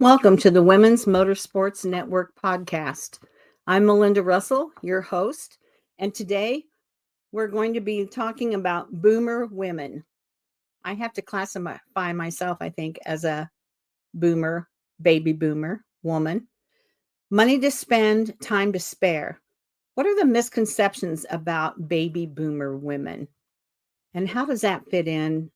Welcome to the Women's Motorsports Network podcast. I'm Melinda Russell, your host, and today we're going to be talking about boomer women. I have to classify myself, I think, as a boomer, baby boomer woman. Money to spend, time to spare. What are the misconceptions about baby boomer women? And how does that fit in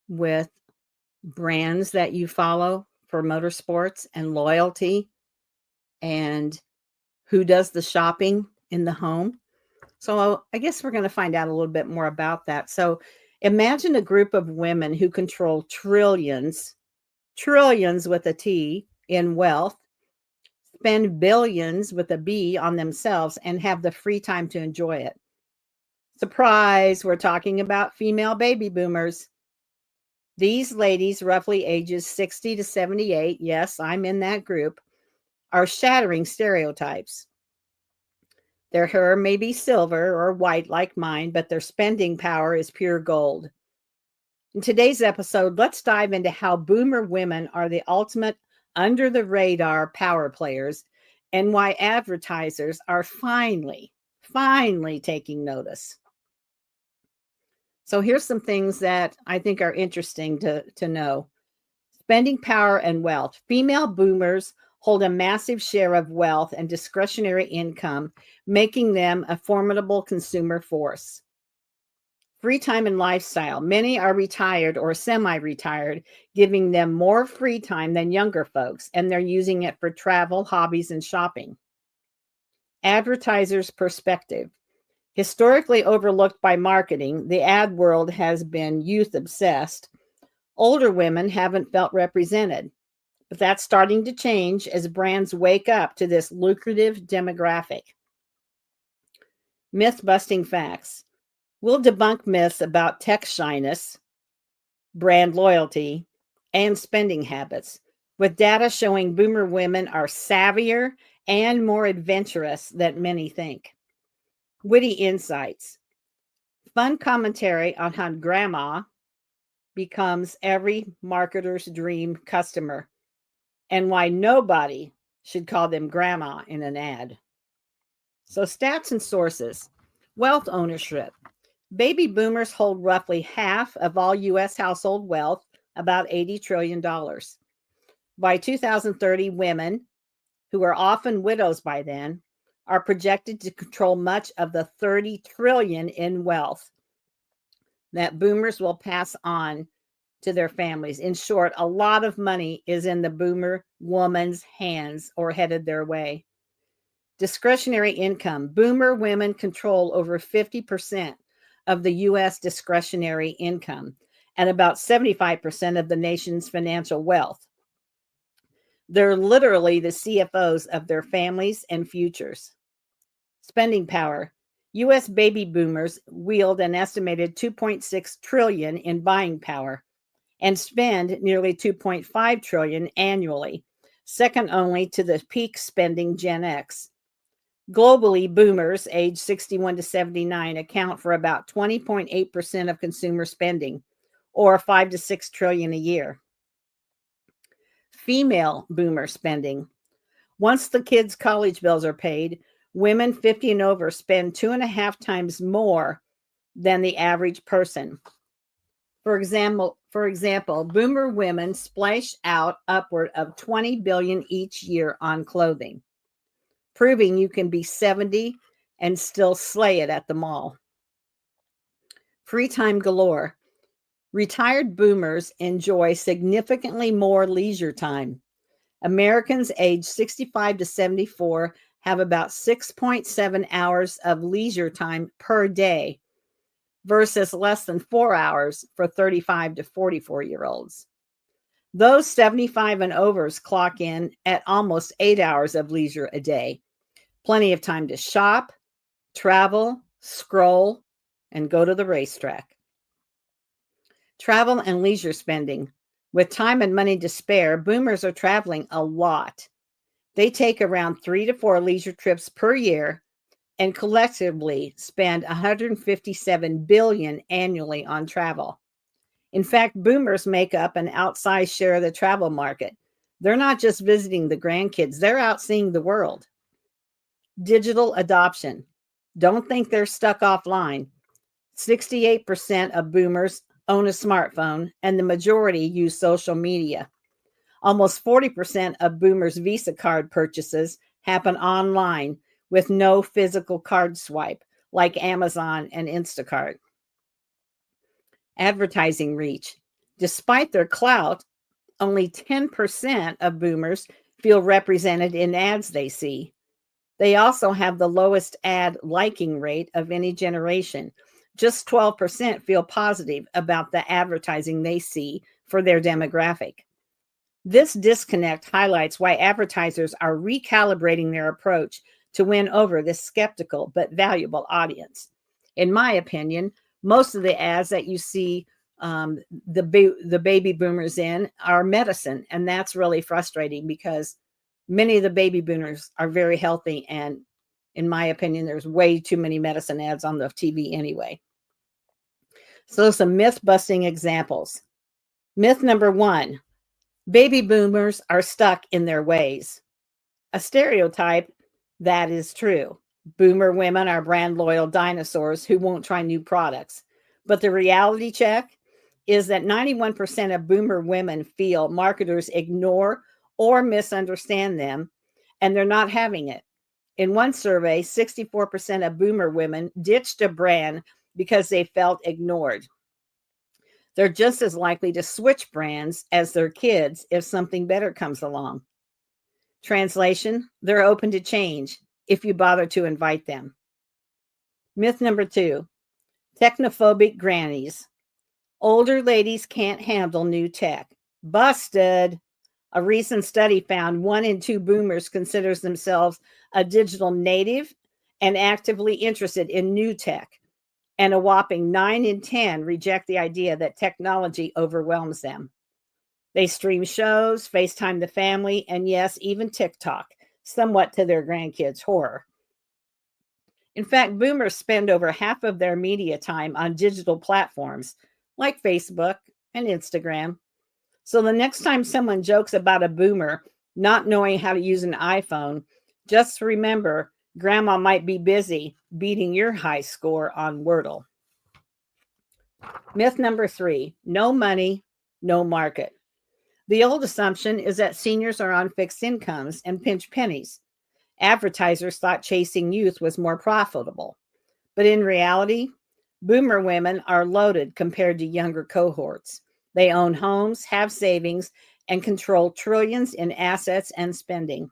with brands that you follow for motorsports and loyalty and who does the shopping in the home? So I guess we're going to find out a little bit more about that. So imagine a group of women who control trillions with a T in wealth, spend billions with a B on themselves, and have the free time to enjoy it. Surprise, we're talking about female baby boomers. These ladies, roughly ages 60 to 78, yes, I'm in that group, are shattering stereotypes. Their hair may be silver or white like mine, but their spending power is pure gold. In today's episode, let's dive into how boomer women are the ultimate under the radar power players and why advertisers are finally taking notice. So here's some things that I think are interesting to know. Spending power and wealth. Female boomers hold a massive share of wealth and discretionary income, making them a formidable consumer force. Free time and lifestyle. Many are retired or semi-retired, giving them more free time than younger folks, and they're using it for travel, hobbies, and shopping. Advertisers' perspective. Historically overlooked by marketing, the ad world has been youth-obsessed. Older women haven't felt represented, but that's starting to change as brands wake up to this lucrative demographic. Myth-busting facts. We'll debunk myths about tech shyness, brand loyalty, and spending habits, with data showing boomer women are savvier and more adventurous than many think. Witty insights. Fun commentary on how grandma becomes every marketer's dream customer and why nobody should call them grandma in an ad. So stats and sources. Wealth ownership. Baby boomers hold roughly half of all U.S. household wealth, about $80 trillion. By 2030, women, who are often widows by then, are projected to control much of the $30 trillion in wealth that boomers will pass on to their families. In short, a lot of money is in the boomer woman's hands or headed their way. Discretionary income. Boomer women control over 50% of the U.S. discretionary income and about 75% of the nation's financial wealth. They're literally the CFOs of their families and futures. Spending power. U.S. baby boomers wield an estimated $2.6 trillion in buying power and spend nearly $2.5 trillion annually, second only to the peak spending Gen X. Globally, boomers aged 61 to 79 account for about 20.8% of consumer spending, or 5 to 6 trillion a year. Female boomer spending. Once the kids' college bills are paid, women 50 and over spend 2.5 times more than the average person. For example, boomer women splash out upward of $20 billion each year on clothing, proving you can be 70 and still slay it at the mall. Free time galore. Retired boomers enjoy significantly more leisure time. Americans aged 65 to 74 have about 6.7 hours of leisure time per day versus less than 4 hours for 35 to 44-year-olds. Those 75 and overs clock in at almost 8 hours of leisure a day. Plenty of time to shop, travel, scroll, and go to the racetrack. Travel and leisure spending. With time and money to spare, boomers are traveling a lot. They take around 3 to 4 leisure trips per year and collectively spend $157 billion annually on travel. In fact, boomers make up an outsized share of the travel market, They're not just visiting the grandkids, they're out seeing the world. Digital adoption. Don't think they're stuck offline. 68% of boomers own a smartphone, and the majority use social media. Almost 40% of boomers' Visa card purchases happen online with no physical card swipe, like Amazon and Instacart. Advertising reach. Despite their clout, only 10% of boomers feel represented in ads they see. They also have the lowest ad liking rate of any generation. Just 12% feel positive about the advertising they see for their demographic. This disconnect highlights why advertisers are recalibrating their approach to win over this skeptical but valuable audience. In my opinion, most of the ads that you see the baby boomers in are medicine, and that's really frustrating because many of the baby boomers are very healthy, and in my opinion, there's way too many medicine ads on the TV anyway. So some myth-busting examples. Myth number 1, baby boomers are stuck in their ways. A stereotype that is true. Boomer women are brand loyal dinosaurs who won't try new products. But the reality check is that 91% of boomer women feel marketers ignore or misunderstand them, and they're not having it. In one survey, 64% of boomer women ditched a brand because they felt ignored. They're just as likely to switch brands as their kids if something better comes along. Translation, they're open to change if you bother to invite them. Myth number 2, technophobic grannies. Older ladies can't handle new tech. Busted. A recent study found 1 in 2 boomers considers themselves a digital native and actively interested in new tech. And a whopping 9 in 10 reject the idea that technology overwhelms them. They stream shows, FaceTime the family, and yes, even TikTok, somewhat to their grandkids' horror. In fact, boomers spend over half of their media time on digital platforms like Facebook and Instagram. So the next time someone jokes about a boomer not knowing how to use an iPhone, just remember grandma might be busy beating your high score on Wordle. Myth number 3, no money, no market. The old assumption is that seniors are on fixed incomes and pinch pennies. Advertisers thought chasing youth was more profitable. But in reality, boomer women are loaded compared to younger cohorts. They own homes, have savings, and control trillions in assets and spending.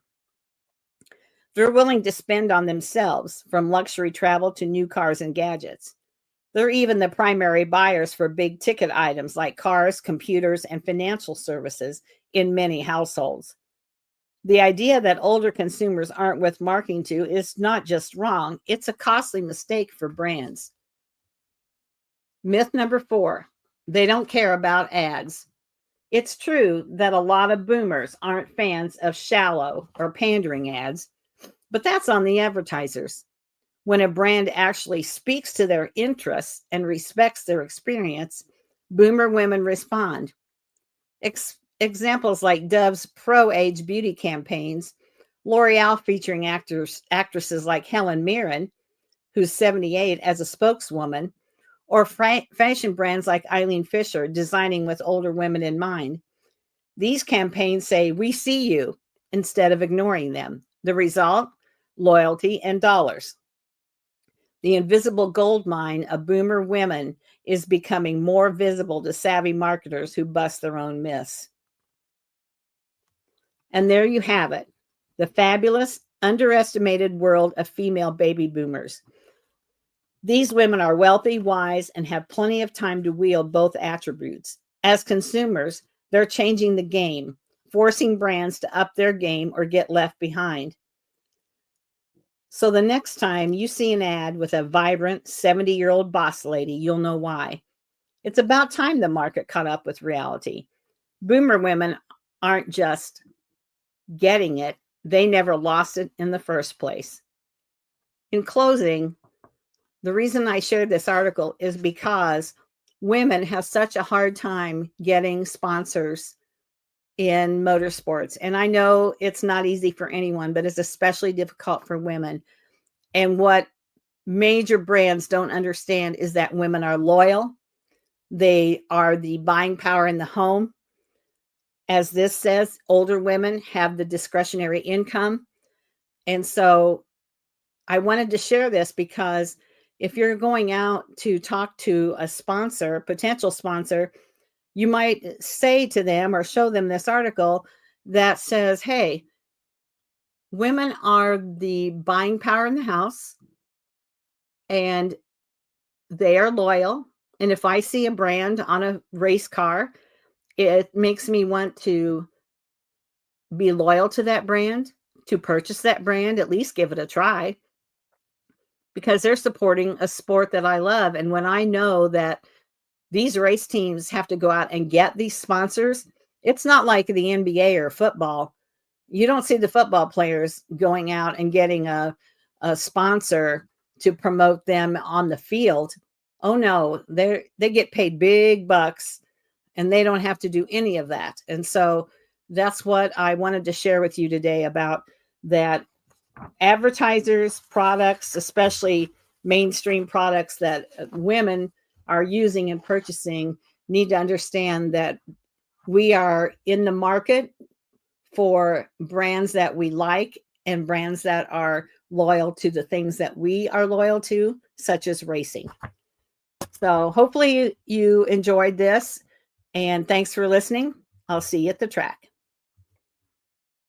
They're willing to spend on themselves, from luxury travel to new cars and gadgets. They're even the primary buyers for big ticket items like cars, computers, and financial services in many households. The idea that older consumers aren't worth marketing to is not just wrong, it's a costly mistake for brands. Myth number 4, they don't care about ads. It's true that a lot of boomers aren't fans of shallow or pandering ads, but that's on the advertisers. When a brand actually speaks to their interests and respects their experience, boomer women respond. Examples like Dove's pro-age beauty campaigns, L'Oreal featuring actresses like Helen Mirren, who's 78, as a spokeswoman, or fashion brands like Eileen Fisher designing with older women in mind. These campaigns say, "We see you," instead of ignoring them. The result? Loyalty and dollars. The invisible gold mine of boomer women is becoming more visible to savvy marketers who bust their own myths. And there you have it, the fabulous, underestimated world of female baby boomers. These women are wealthy, wise, and have plenty of time to wield both attributes. As consumers, they're changing the game, forcing brands to up their game or get left behind. So the next time you see an ad with a vibrant 70-year-old boss lady, you'll know why. It's about time the market caught up with reality. Boomer women aren't just getting it, they never lost it in the first place. In closing, the reason I shared this article is because women have such a hard time getting sponsors in motorsports. And I know it's not easy for anyone, but it's especially difficult for women. And what major brands don't understand is that women are loyal. They are the buying power in the home. As this says, older women have the discretionary income. And so I wanted to share this because if you're going out to talk to a sponsor, potential sponsor, you might say to them or show them this article that says, hey, women are the buying power in the house and they are loyal. And if I see a brand on a race car, it makes me want to be loyal to that brand, to purchase that brand, at least give it a try, because they're supporting a sport that I love. And when I know that these race teams have to go out and get these sponsors, it's not like the NBA or football. You don't see the football players going out and getting a sponsor to promote them on the field. Oh no, they get paid big bucks and they don't have to do any of that. And so that's what I wanted to share with you today about that. Advertisers, products, especially mainstream products that women are using and purchasing, need to understand that we are in the market for brands that we like and brands that are loyal to the things that we are loyal to, such as racing. So hopefully you enjoyed this, and thanks for listening. I'll see you at the track.